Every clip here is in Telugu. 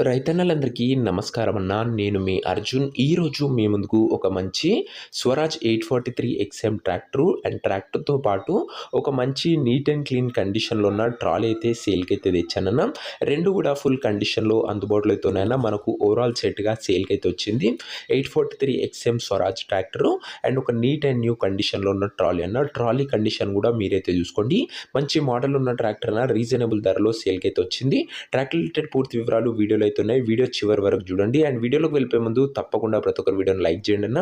రైతన్నలందరికీ నమస్కారం అన్న. నేను మీ అర్జున్. ఈరోజు మీ ముందుకు ఒక మంచి స్వరాజ్ 843 ఎక్స్ఎం ట్రాక్టరు అండ్ ట్రాక్టర్తో పాటు ఒక మంచి నీట్ అండ్ క్లీన్ కండిషన్లో ఉన్న ట్రాలీ అయితే సేల్కి అయితే తెచ్చానన్న. రెండు కూడా ఫుల్ కండిషన్లో అందుబాటులో అయితే ఉన్నాయన్న. మనకు ఓవరాల్ సెట్గా సేల్కి అయితే వచ్చింది 843 ఎక్స్ఎం స్వరాజ్ ట్రాక్టరు అండ్ ఒక నీట్ అండ్ న్యూ కండిషన్లో ఉన్న ట్రాలీ అన్న. ట్రాలీ కండిషన్ కూడా మీరైతే చూసుకోండి. మంచి మోడల్ ఉన్న ట్రాక్టర్ అన్న, రీజనబుల్ ధరలో సేల్కి అయితే వచ్చింది. ట్రాక్టర్ రిలేటెడ్ పూర్తి వివరాలు వీడియోలో అయితే ఉన్నాయి. వీడియో చివరి వరకు చూడండి. అండ్ వీడియోలోకి వెళ్ళిపోయే ముందు తప్పకుండా ప్రతి ఒక్కరు వీడియోని లైక్ చేయండి అన్న.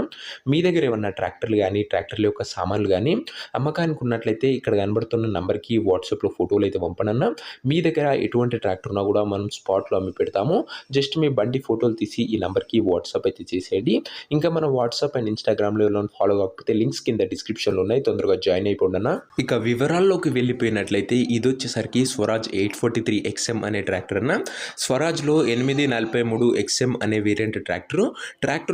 మీ దగ్గర ఏమన్నా ట్రాక్టర్లు కానీ ట్రాక్టర్ల యొక్క సామాన్లు కానీ అమ్మకానికి ఉన్నట్లయితే ఇక్కడ కనబడుతున్న నెంబర్కి వాట్సాప్లో ఫోటోలు అయితే పంపండి అన్న. మీ దగ్గర ఎటువంటి ట్రాక్టర్ ఉన్నా కూడా మనం స్పాట్లో అమ్మి పెడతాము. జస్ట్ మీ బండి ఫోటోలు తీసి ఈ నెంబర్కి వాట్సాప్ అయితే చేసేయండి. ఇంకా మన వాట్సాప్ అండ్ ఇన్స్టాగ్రామ్లో ఫాలో కాకపోతే లింక్స్ కింద డిస్క్రిప్షన్లో ఉన్నాయి, తొందరగా జాయిన్ అయిపోండి అన్న. ఇక వివరాల్లోకి వెళ్ళిపోయినట్లయితే ఇది వచ్చేసరికి స్వరాజ్ 843 ఎక్స్ఎం అనే ట్రాక్టర్ అన్న. స్వరాజ్లో 843 ఎక్స్ఎం అనే వేరియంట్ ట్రాక్టర్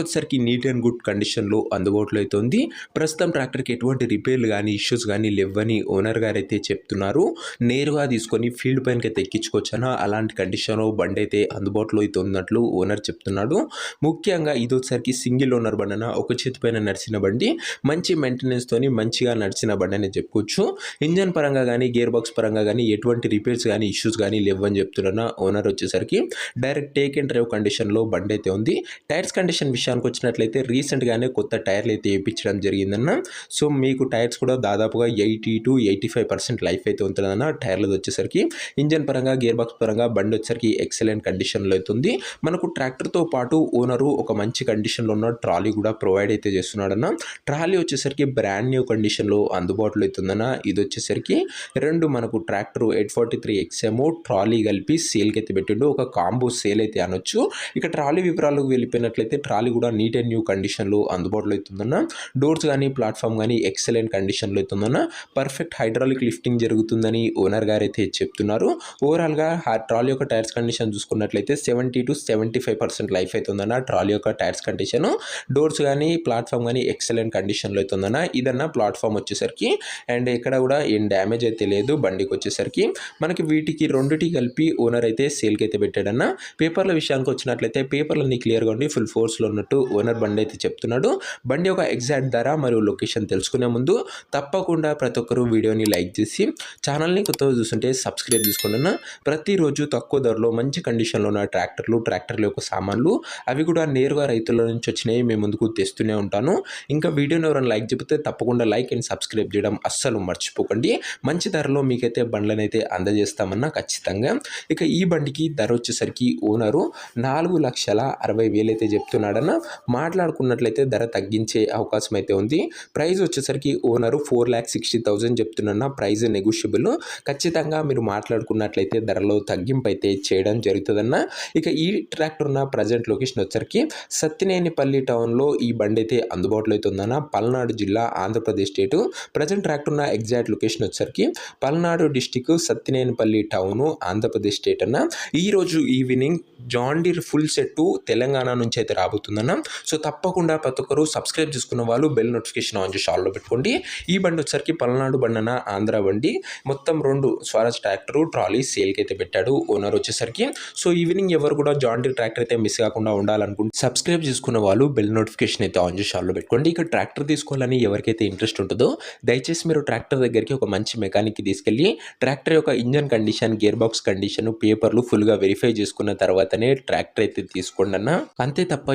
వచ్చేసరికి నీట్ అండ్ గుడ్ కండిషన్లో అందుబాటులో అయితే ఉంది. ప్రస్తుతం ట్రాక్టర్కి ఎటువంటి రిపేర్లు కానీ ఇష్యూస్ కానీ లేవని ఓనర్ గారు అయితే చెప్తున్నారు. నేరుగా తీసుకొని ఫీల్డ్ పైనకి అయితే ఎక్కించుకోవచ్చనా, అలాంటి కండిషన్లో బండి అయితే అందుబాటులో అయితే ఉన్నట్లు ఓనర్ చెప్తున్నాడు. ముఖ్యంగా ఇది వచ్చేసరికి సింగిల్ ఓనర్ బండి అన్న, ఒక చేతి పైన నడిచిన బండి, మంచి మెయింటెనెన్స్తోని మంచిగా నడిచిన బండి అని చెప్పుకోవచ్చు. ఇంజన్ పరంగా కానీ గేర్ బాక్స్ పరంగా కానీ ఎటువంటి రిపేర్స్ కానీ ఇష్యూస్ కానీ లేవని చెప్తున్నా ఓనర్ వచ్చేసరికి. డైరెక్ట్ టేక్ అండ్ డ్రైవ్ కండిషన్లో బండి అయితే ఉంది. టైర్స్ కండిషన్ విషయానికి వచ్చినట్లయితే రీసెంట్గానే కొత్త టైర్లు అయితే వేయించడం జరిగిందన్న. సో మీకు టైర్స్ కూడా దాదాపుగా 80 to 85% లైఫ్ అయితే ఉంటుందన్న టైర్లు వచ్చేసరికి. ఇంజన్ పరంగా గేర్ బాక్స్ పరంగా బండి వచ్చేసరికి ఎక్సలెంట్ కండిషన్లో అవుతుంది. మనకు ట్రాక్టర్తో పాటు ఓనరు ఒక మంచి కండిషన్లో ఉన్న ట్రాలీ కూడా ప్రొవైడ్ అయితే చేస్తున్నాడన్న. ట్రాలీ వచ్చేసరికి బ్రాండ్ న్యూ కండిషన్లో అందుబాటులో అవుతుందన్న. ఇది వచ్చేసరికి రెండు మనకు ట్రాక్టర్ 843 ఎక్స్ఎం ట్రాలీ కలిపి సేల్కి అయితే పెట్టిండు. ఒక కాంబో సేల్ అయితే అనొచ్చు. ఇక ట్రాలీ వివరాలకు వెళ్ళిపోయినట్లయితే ట్రాలీ కూడా నీట్ అండ్ న్యూ కండిషన్లో అందుబాటులో అవుతుందన్న. డోర్స్ కానీ ప్లాట్ఫామ్ కానీ ఎక్సలెంట్ కండిషన్లో అవుతుందన్న. పర్ఫెక్ట్ హైడ్రాలిక్ లిఫ్టింగ్ జరుగుతుందని ఓనర్ గారు అయితే చెప్తున్నారు. ఓవరాల్గా ట్రాలీ యొక్క టైర్స్ కండిషన్ చూసుకున్నట్లయితే 70 to 75% లైఫ్ అవుతుందన్న ట్రాలీ యొక్క టైర్స్ కండిషన్. డోర్స్ కానీ ప్లాట్ఫామ్ కానీ ఎక్సలెంట్ కండిషన్లో అవుతుందన్న. ఇదన్న ప్లాట్ఫామ్ వచ్చేసరికి. అండ్ ఎక్కడ కూడా ఏం డ్యామేజ్ అయితే లేదు బండికి వచ్చేసరికి. మనకి వీటికి రెండుటి కలిపి ఓనర్ అయితే సేల్కి అయితే పెట్టాడన్న. పేపర్ల విషయానికి వచ్చినట్లయితే పేపర్లన్నీ క్లియర్గా ఉండి ఫుల్ ఫోర్స్లో ఉన్నట్టు ఓనర్ బండి అయితే చెప్తున్నాడు. బండి యొక్క ఎగ్జాక్ట్ ధర మరియు లొకేషన్ తెలుసుకునే ముందు తప్పకుండా ప్రతి ఒక్కరు వీడియోని లైక్ చేసి ఛానల్ని కొత్తగా చూస్తుంటే సబ్స్క్రైబ్ చేసుకోండి అన్న. ప్రతిరోజు తక్కువ ధరలో మంచి కండిషన్లో ఉన్న ట్రాక్టర్ల యొక్క సామాన్లు అవి కూడా నేరుగా రైతుల నుంచి వచ్చినాయి మేము ముందుకు తెస్తూనే ఉంటాను. ఇంకా వీడియోని ఎవరైనా లైక్ చెబితే తప్పకుండా లైక్ అండ్ సబ్స్క్రైబ్ చేయడం అస్సలు మర్చిపోకండి. మంచి ధరలో మీకైతే బండ్లను అయితే అందజేస్తామన్నా ఖచ్చితంగా. ఇక ఈ బండికి ధర వచ్చేసరికి ఓనరు 4,60,000 అయితే చెప్తున్నాడన్న. మాట్లాడుకున్నట్లయితే ధర తగ్గించే అవకాశం అయితే ఉంది. ప్రైస్ వచ్చేసరికి ఓనరు 4,60,000 చెప్తున్నా. Price negotiable. ఖచ్చితంగా మీరు మాట్లాడుకున్నట్లయితే ధరలో తగ్గింపు అయితే చేయడం జరుగుతుందన్న. ఇక ఈ ట్రాక్టర్ ఉన్న ప్రజెంట్ లొకేషన్ వచ్చరికి సత్యనేనిపల్లి టౌన్లో ఈ బండి అయితే అందుబాటులో అవుతుందన్న. పల్నాడు జిల్లా ఆంధ్రప్రదేశ్ స్టేటు. ప్రజెంట్ ట్రాక్టర్ ఉన్న ఎగ్జాక్ట్ లొకేషన్ వచ్చరికి Palnadu district సత్యనేనిపల్లి town Andhra Pradesh state అన్న. ఈరోజు evening John Deere full set Telangana నుంచి అయితే రాబోతుందన్న. సో తప్పకుండా ప్రతి ఒక్కరు సబ్స్క్రైబ్ చేసుకున్న వాళ్ళు బెల్ నోటిఫికేషన్ ఆన్ చేసి ఆల్లో పెట్టుకోండి. ఈ బండి వచ్చరికి పల్నాడు బండి అన్న, ఆంధ్ర బండి. మొత్తం రెండు స్వరాజ్ ట్రాక్టర్ ట్రాలీ సేల్కి అయితే పెట్టాడు ఓనర్ వచ్చేసరికి. సో ఈవినింగ్ ఎవరు కూడా జాన్ డీర్ ట్రాక్టర్ అయితే మిస్ కాకుండా ఉండాలనుకుంటే సబ్స్క్రైబ్ చేసుకున్న వాళ్ళు బెల్ నోటిఫికేషన్ అయితే ఆన్ చేసి ఆల్లో పెట్టుకోండి. ఇక ట్రాక్టర్ తీసుకోవాలని ఎవరికైతే ఇంట్రెస్ట్ ఉంటుందో దయచేసి మీరు ట్రాక్టర్ దగ్గరికి ఒక మంచి మెకానిక్కి తీసుకెళ్ళి ట్రాక్టర్ యొక్క engine condition, gear box condition, పేపర్లు ఫుల్గా వెరిఫై చేసుకున్న తర్వాతనే ట్రాక్టర్ అయితే తీసుకోండి అన్న. అంతే తప్ప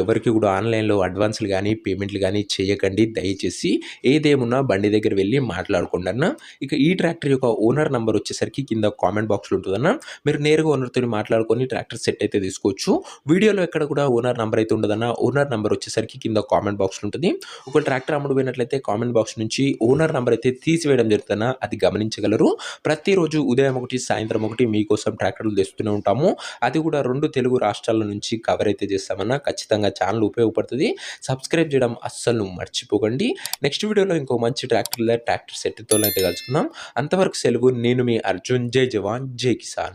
ఎవరికి కూడా ఆన్లైన్లో అడ్వాన్స్లు కానీ పేమెంట్లు కానీ చేయకండి దయచేసి. ఏదేమున్నా బండి దగ్గర వెళ్ళి మాట్లాడుకోండి అన్న. ఇక ఈ ట్రాక్టర్ యొక్క ఓనర్ నెంబర్ వచ్చేసరికి కింద కామెంట్ బాక్స్లో ఉంటుందన్న. మీరు నేరుగా ఓనర్తో మాట్లాడుకొని ట్రాక్టర్ సెట్ అయితే తీసుకోవచ్చు. వీడియోలో ఎక్కడ కూడా ఓనర్ నెంబర్ అయితే ఉండదన్న. ఓనర్ నెంబర్ వచ్చేసరికి కింద కామెంట్ బాక్స్లో ఉంటుంది. ఒక ట్రాక్టర్ అమ్ముడు పోయినట్లయితే కామెంట్ బాక్స్ నుంచి ఓనర్ నెంబర్ అయితే తీసివేయడం జరుగుతుందన్న. అది గమనించగలరు. ప్రతిరోజు ఉదయం ఒకటి సాయంత్రం ఒకటి మీకోసం ట్రాక్టర్లు తెస్తూనే ఉంటాము. అది కూడా 2 తెలుగు రాష్ట్రాల నుంచి కవర్ అయితే చేస్తామన్నా. ఖచ్చితంగా ఛానల్ ఉపయోగపడుతుంది. సబ్స్క్రైబ్ చేయడం అస్సలు మర్చిపోకండి. నెక్స్ట్ వీడియోలో ఇంకో మంచి ట్రాక్టర్ సెట్తో అయితే కలుసుకుందాం. అంతవరకు సెలవు. నేను మీ అర్జున్. జై జవాన్ జై కిసాన్.